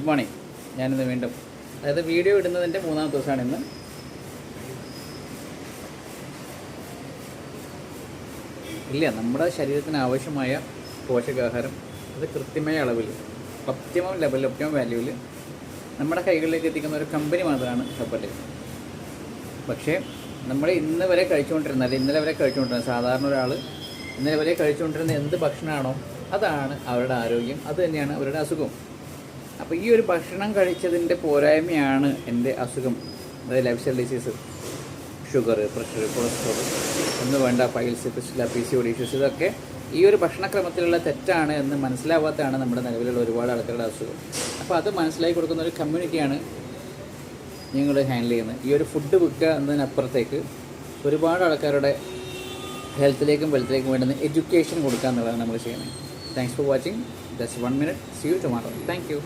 Good morning. ഞാനിന്ന് വീണ്ടും video ഇടുന്നതിൻ്റെ മൂന്നാമത്തെ ദിവസമാണ് ഇന്ന്. ഇല്ല, നമ്മുടെ ശരീരത്തിന് ആവശ്യമായ പോഷകാഹാരം അത് കൃത്യമായ അളവിൽ, ഒപ്റ്റിമം ലെവലിൽ, ഒപ്റ്റിമം വാല്യൂവിൽ നമ്മുടെ കൈകളിലേക്ക് എത്തിക്കുന്ന ഒരു കമ്പനി മാത്രമാണ് ഹെർബൽ. പക്ഷേ നമ്മൾ ഇന്ന് വരെ കഴിച്ചുകൊണ്ടിരുന്ന, അല്ലെങ്കിൽ ഇന്നലെ വരെ കഴിച്ചുകൊണ്ടിരുന്ന സാധാരണ ഒരാൾ ഇന്നലെ വരെ കഴിച്ചുകൊണ്ടിരുന്ന എന്ത് ഭക്ഷണമാണോ അതാണ് അവരുടെ ആരോഗ്യം, അത് തന്നെയാണ് അവരുടെ അസുഖം. അപ്പോൾ ഈ ഒരു ഭക്ഷണം കഴിച്ചതിൻ്റെ പോരായ്മയാണ് എൻ്റെ അസുഖം, അതായത് life style disease, sugar, pressure, cholesterol, ഒന്നും വേണ്ട, പൈൽസ്, ഫിസ്റ്റുല, PCOD ഇഷ്യൂസ്, ഇതൊക്കെ ഈ ഒരു ഭക്ഷണക്രമത്തിലുള്ള തെറ്റാണ് എന്ന് മനസ്സിലാവാത്തതാണ് നമ്മുടെ നിലവിലുള്ള ഒരുപാട് ആൾക്കാരുടെ അസുഖം. അപ്പോൾ അത് മനസ്സിലാക്കി കൊടുക്കുന്ന ഒരു കമ്മ്യൂണിറ്റിയാണ് നിങ്ങൾ ഹാൻഡിൽ ചെയ്യുന്നത്. ഈ ഒരു ഫുഡ് വിൽക്കുക എന്നതിനപ്പുറത്തേക്ക് ഒരുപാട് ആൾക്കാരുടെ ഹെൽത്തിലേക്കും വെൽത്തിലേക്കും വേണ്ടുന്ന എഡ്യൂക്കേഷൻ കൊടുക്കുക എന്നുള്ളതാണ് നമ്മൾ ചെയ്യുന്നത്. Thanks for watching. That's 1 minute. See you tomorrow. Thank you.